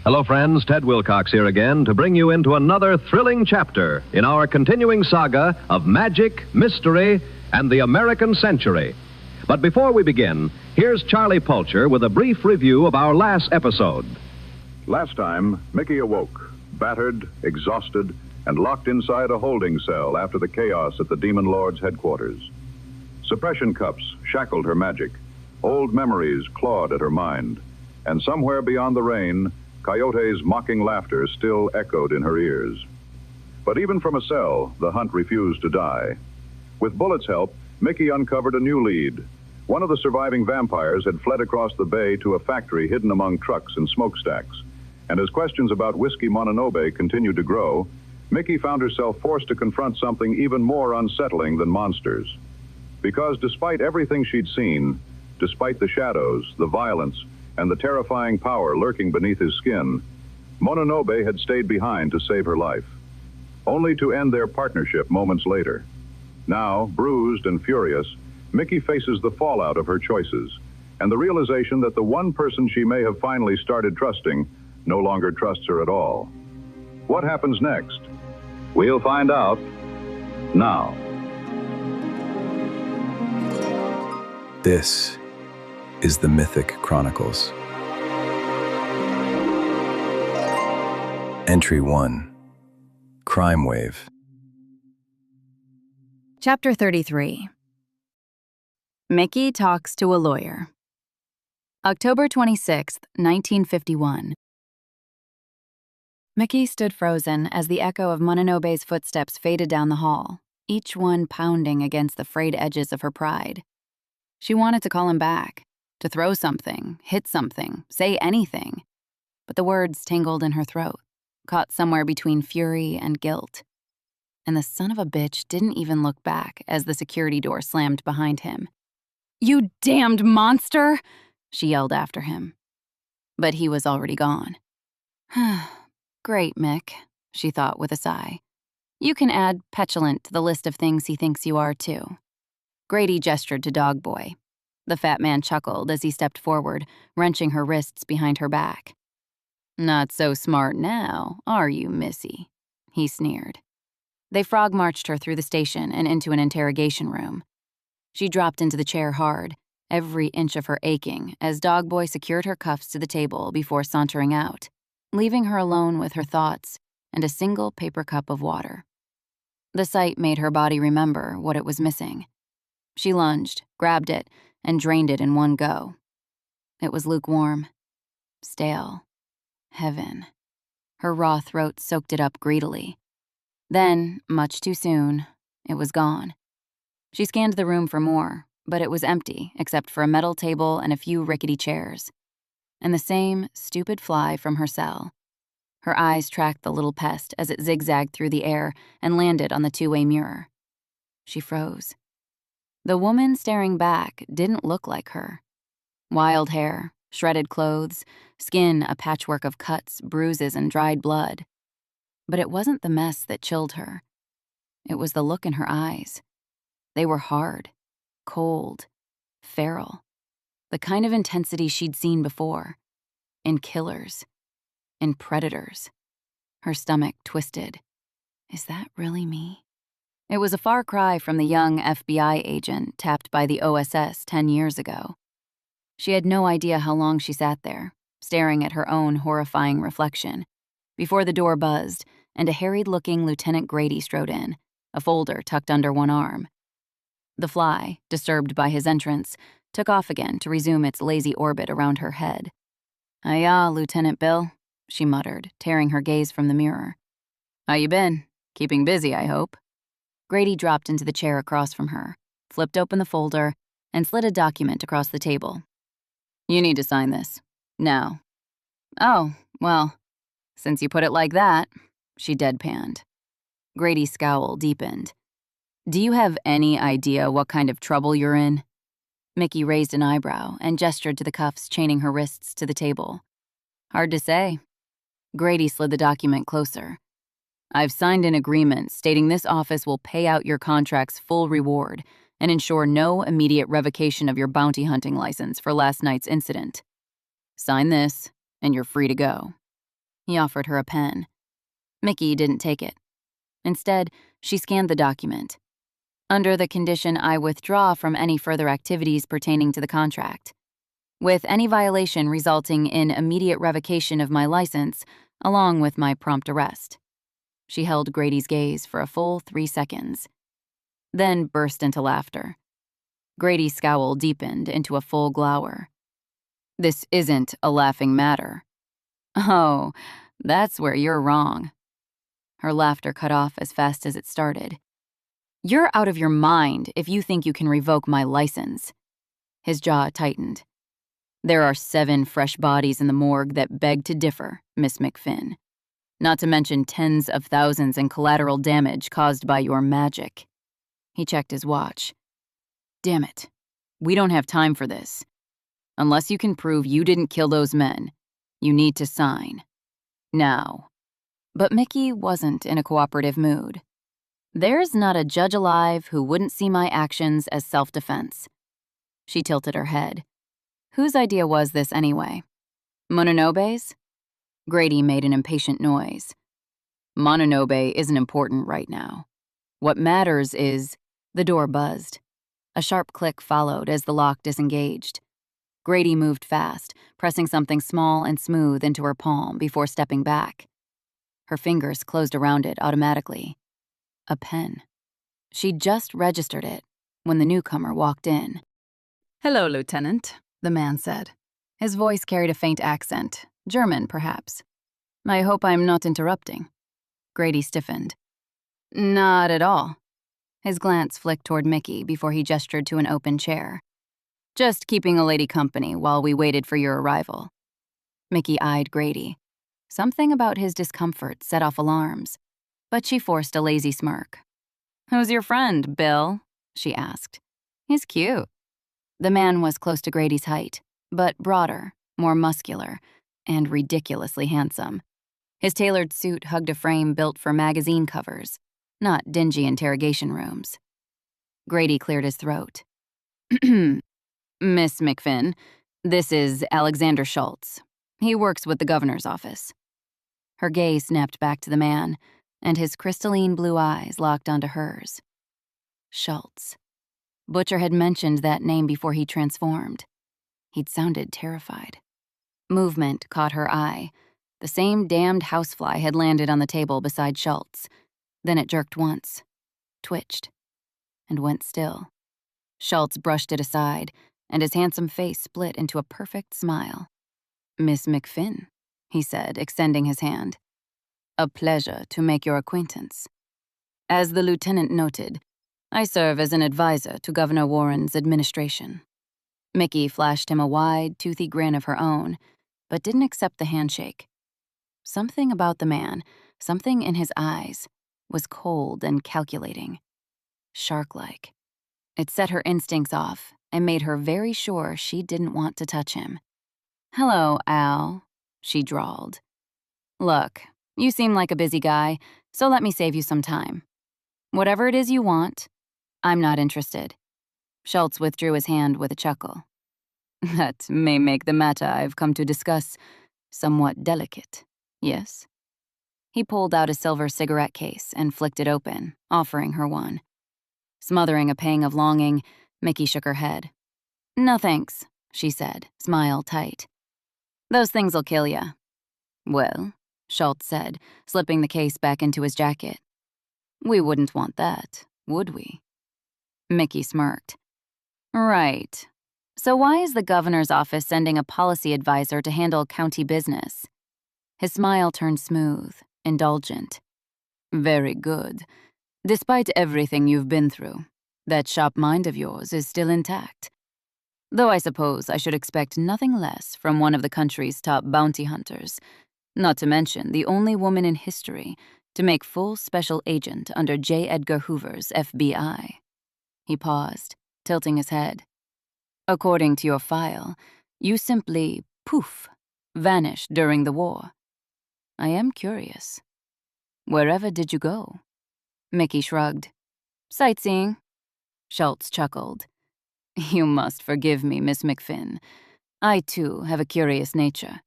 Hello, friends. Ted Wilcox here again to bring you into another thrilling chapter in our continuing saga of magic, mystery, and the American century. But before we begin, here's Charlie Pulcher with a brief review of our last episode. Last time, Mickey awoke, battered, exhausted, and locked inside a holding cell after the chaos at the Demon Lord's headquarters. Suppression cups shackled her magic. Old memories clawed at her mind. And somewhere beyond the rain, Coyote's mocking laughter still echoed in her ears. But even from a cell, the hunt refused to die. With Bullet's help, Mickey uncovered a new lead. One of the surviving vampires had fled across the bay to a factory hidden among trucks and smokestacks. And as questions about Whiskey Mononobe continued to grow, Mickey found herself forced to confront something even more unsettling than monsters. Because despite everything she'd seen, despite the shadows, the violence, and the terrifying power lurking beneath his skin, Mononobe had stayed behind to save her life, only to end their partnership moments later. Now, bruised and furious, Mickey faces the fallout of her choices and the realization that the one person she may have finally started trusting no longer trusts her at all. What happens next? We'll find out now. This is the Mythic Chronicles. Entry 1. Crime Wave. Chapter 33. Mickey talks to a lawyer. October 26th, 1951. Mickey stood frozen as the echo of Mononobe's footsteps faded down the hall, each one pounding against the frayed edges of her pride. She wanted to call him back, to throw something, hit something, say anything. But the words tangled in her throat, caught somewhere between fury and guilt. And the son of a bitch didn't even look back as the security door slammed behind him. "You damned monster!" she yelled after him. But he was already gone. "Great, Mick," she thought with a sigh. "You can add petulant to the list of things he thinks you are, too." Grady gestured to Dog Boy. The fat man chuckled as he stepped forward, wrenching her wrists behind her back. "Not so smart now, are you, Missy?" he sneered. They frog-marched her through the station and into an interrogation room. She dropped into the chair hard, every inch of her aching, as Dog Boy secured her cuffs to the table before sauntering out, leaving her alone with her thoughts and a single paper cup of water. The sight made her body remember what it was missing. She lunged, grabbed it, and drained it in one go. It was lukewarm, stale, heaven. Her raw throat soaked it up greedily. Then, much too soon, it was gone. She scanned the room for more, but it was empty except for a metal table and a few rickety chairs. And the same stupid fly from her cell. Her eyes tracked the little pest as it zigzagged through the air and landed on the two-way mirror. She froze. The woman staring back didn't look like her. Wild hair, shredded clothes, skin a patchwork of cuts, bruises, and dried blood. But it wasn't the mess that chilled her. It was the look in her eyes. They were hard, cold, feral. The kind of intensity she'd seen before. In killers. In predators. Her stomach twisted. Is that really me? It was a far cry from the young FBI agent tapped by the OSS 10 years ago. She had no idea how long she sat there, staring at her own horrifying reflection, before the door buzzed and a harried-looking Lieutenant Grady strode in, a folder tucked under one arm. The fly, disturbed by his entrance, took off again to resume its lazy orbit around her head. "Hiya, Lieutenant Bill," she muttered, tearing her gaze from the mirror. "How you been? Keeping busy, I hope." Grady dropped into the chair across from her, flipped open the folder, and slid a document across the table. "You need to sign this. Now." "Oh, well, since you put it like that," she deadpanned. Grady's scowl deepened. "Do you have any idea what kind of trouble you're in?" Mickey raised an eyebrow and gestured to the cuffs chaining her wrists to the table. "Hard to say." Grady slid the document closer. "I've signed an agreement stating this office will pay out your contract's full reward and ensure no immediate revocation of your bounty hunting license for last night's incident. Sign this, and you're free to go." He offered her a pen. Mickey didn't take it. Instead, she scanned the document. Under the condition I withdraw from any further activities pertaining to the contract, with any violation resulting in immediate revocation of my license, along with my prompt arrest. She held Grady's gaze for a full 3 seconds, then burst into laughter. Grady's scowl deepened into a full glower. This isn't a laughing matter. Oh, that's where you're wrong. Her laughter cut off as fast as it started. You're out of your mind if you think you can revoke my license. His jaw tightened. There are 7 fresh bodies in the morgue that beg to differ, Miss McFinn. Not to mention tens of thousands in collateral damage caused by your magic. He checked his watch. Damn it. We don't have time for this. Unless you can prove you didn't kill those men, you need to sign. Now. But Mickey wasn't in a cooperative mood. There's not a judge alive who wouldn't see my actions as self-defense. She tilted her head. Whose idea was this anyway? Mononobe's? Grady made an impatient noise. Mononobe isn't important right now. What matters is... The door buzzed. A sharp click followed as the lock disengaged. Grady moved fast, pressing something small and smooth into her palm before stepping back. Her fingers closed around it automatically. A pen. She'd just registered it when the newcomer walked in. Hello, Lieutenant, the man said. His voice carried a faint accent, German perhaps. I hope I'm not interrupting. Grady stiffened. Not at all. His glance flicked toward Mickey before he gestured to an open chair. Just keeping a lady company while we waited for your arrival. Mickey eyed Grady. Something about his discomfort set off alarms, but she forced a lazy smirk. Who's your friend, Bill? She asked. He's cute. The man was close to Grady's height, but broader, more muscular, and ridiculously handsome. His tailored suit hugged a frame built for magazine covers, not dingy interrogation rooms. Grady cleared his throat. Miss McFinn, this is Alexander Schultz. He works with the governor's office. Her gaze snapped back to the man, and his crystalline blue eyes locked onto hers. Schultz. Butcher had mentioned that name before he transformed. He'd sounded terrified. Movement caught her eye. The same damned housefly had landed on the table beside Schultz. Then it jerked once, twitched, and went still. Schultz brushed it aside, and his handsome face split into a perfect smile. Miss McFinn, he said, extending his hand. A pleasure to make your acquaintance. As the lieutenant noted, I serve as an advisor to Governor Warren's administration. Mickey flashed him a wide, toothy grin of her own, but didn't accept the handshake. Something about the man, something in his eyes, was cold and calculating. Shark-like. It set her instincts off and made her very sure she didn't want to touch him. Hello, Al, she drawled. Look, you seem like a busy guy, so let me save you some time. Whatever it is you want, I'm not interested. Schultz withdrew his hand with a chuckle. That may make the matter I've come to discuss somewhat delicate, yes? He pulled out a silver cigarette case and flicked it open, offering her one. Smothering a pang of longing, Mickey shook her head. No thanks, she said, smile tight. Those things'll kill ya. Well, Schultz said, slipping the case back into his jacket. We wouldn't want that, would we? Mickey smirked. Right. So why is the governor's office sending a policy advisor to handle county business? His smile turned smooth, indulgent. Very good. Despite everything you've been through, that sharp mind of yours is still intact. Though I suppose I should expect nothing less from one of the country's top bounty hunters, not to mention the only woman in history to make full special agent under J. Edgar Hoover's FBI. He paused, tilting his head. According to your file, you simply, poof, vanished during the war. I am curious. Wherever did you go? Mickey shrugged. Sightseeing. Schultz chuckled. You must forgive me, Miss McFinn. I, too, have a curious nature.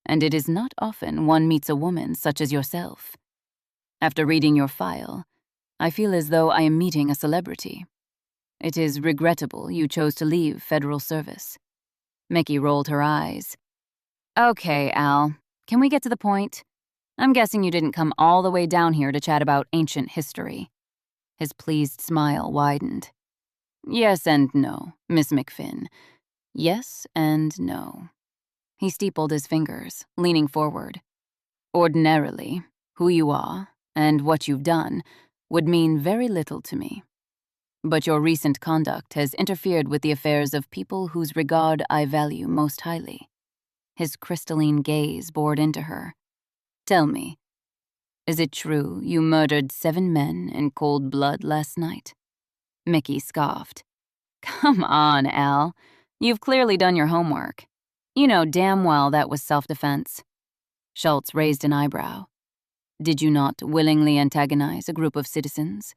and it is not often one meets a woman such as yourself. After reading your file, I feel as though I am meeting a celebrity. It is regrettable you chose to leave federal service." Mickey rolled her eyes. "Okay, Al, can we get to the point? I'm guessing you didn't come all the way down here to chat about ancient history." His pleased smile widened. "Yes and no, Miss McFinn. Yes and no." He steepled his fingers, leaning forward. "Ordinarily, who you are and what you've done would mean very little to me. But your recent conduct has interfered with the affairs of people whose regard I value most highly." His crystalline gaze bored into her. "Tell me, is it true you murdered 7 men in cold blood last night?" Mickey scoffed. "Come on, Al. You've clearly done your homework. You know damn well that was self-defense." Schultz raised an eyebrow. "Did you not willingly antagonize a group of citizens?"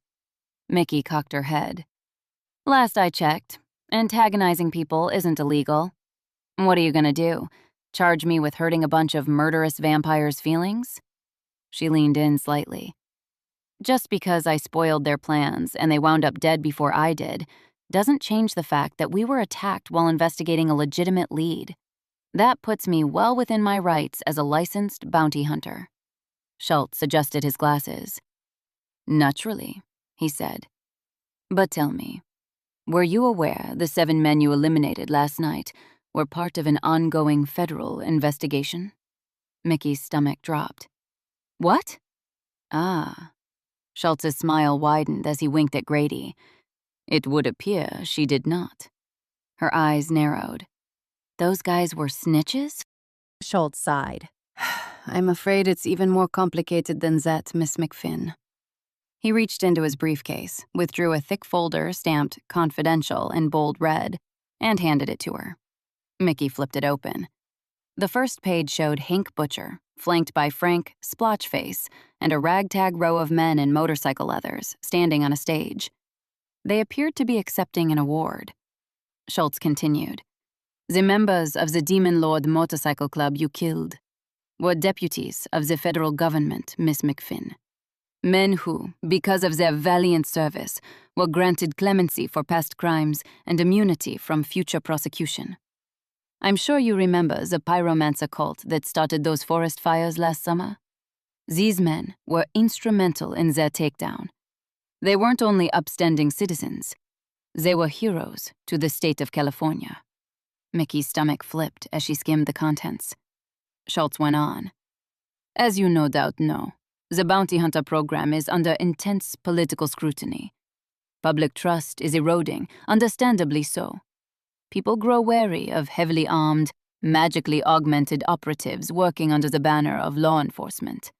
Mickey cocked her head. "Last I checked, antagonizing people isn't illegal. What are you gonna do? Charge me with hurting a bunch of murderous vampires' feelings?" She leaned in slightly. "Just because I spoiled their plans and they wound up dead before I did doesn't change the fact that we were attacked while investigating a legitimate lead. That puts me well within my rights as a licensed bounty hunter." Schultz adjusted his glasses. "Naturally," he said. "But tell me, were you aware the 7 men you eliminated last night were part of an ongoing federal investigation?" Mickey's stomach dropped. "What?" "Ah." Schultz's smile widened as he winked at Grady. "It would appear she did not." Her eyes narrowed. "Those guys were snitches?" Schultz sighed. "I'm afraid it's even more complicated than that, Miss McFinn." He reached into his briefcase, withdrew a thick folder stamped "Confidential" in bold red, and handed it to her. Mickey flipped it open. The first page showed Hank Butcher, flanked by Frank Splotchface and a ragtag row of men in motorcycle leathers, standing on a stage. They appeared to be accepting an award. Schultz continued. "The members of the Demon Lord Motorcycle Club you killed were deputies of the federal government, Miss McFinn. Men who, because of their valiant service, were granted clemency for past crimes and immunity from future prosecution. I'm sure you remember the pyromancer cult that started those forest fires last summer. These men were instrumental in their takedown. They weren't only upstanding citizens, they were heroes to the state of California." Mickey's stomach flipped as she skimmed the contents. Schultz went on. "As you no doubt know, the bounty hunter program is under intense political scrutiny. Public trust is eroding, understandably so. People grow wary of heavily armed, magically augmented operatives working under the banner of law enforcement.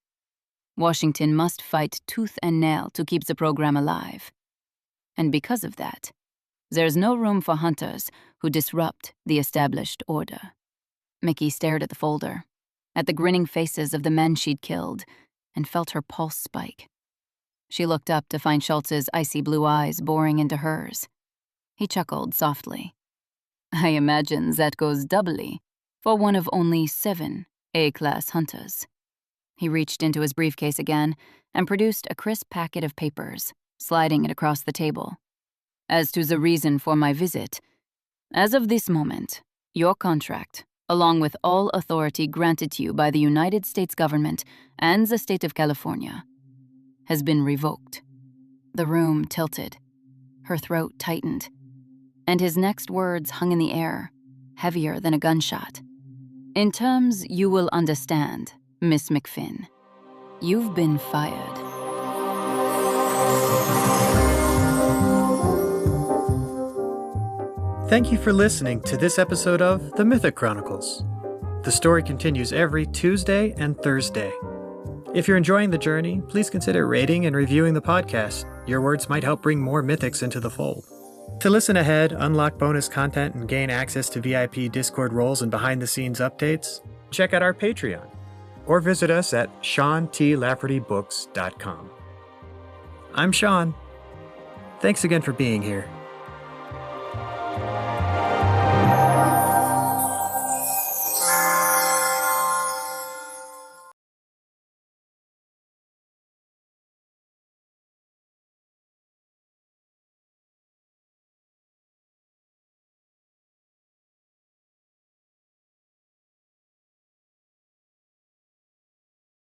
Washington must fight tooth and nail to keep the program alive. And because of that, there's no room for hunters who disrupt the established order." Mickey stared at the folder, at the grinning faces of the men she'd killed, and felt her pulse spike. She looked up to find Schultz's icy blue eyes boring into hers. He chuckled softly. "I imagine that goes doubly for one of only 7 A-class hunters." He reached into his briefcase again and produced a crisp packet of papers, sliding it across the table. "As to the reason for my visit, as of this moment, your contract, along with all authority granted to you by the United States government and the state of California, has been revoked." The room tilted. Her throat tightened. And his next words hung in the air, heavier than a gunshot. "In terms you will understand, Miss McFinn, you've been fired." Thank you for listening to this episode of The Mythic Chronicles. The story continues every Tuesday and Thursday. If you're enjoying the journey, please consider rating and reviewing the podcast. Your words might help bring more mythics into the fold. To listen ahead, unlock bonus content, and gain access to VIP Discord roles and behind-the-scenes updates, check out our Patreon or visit us at SeanTLaffertyBooks.com. I'm Sean. Thanks again for being here.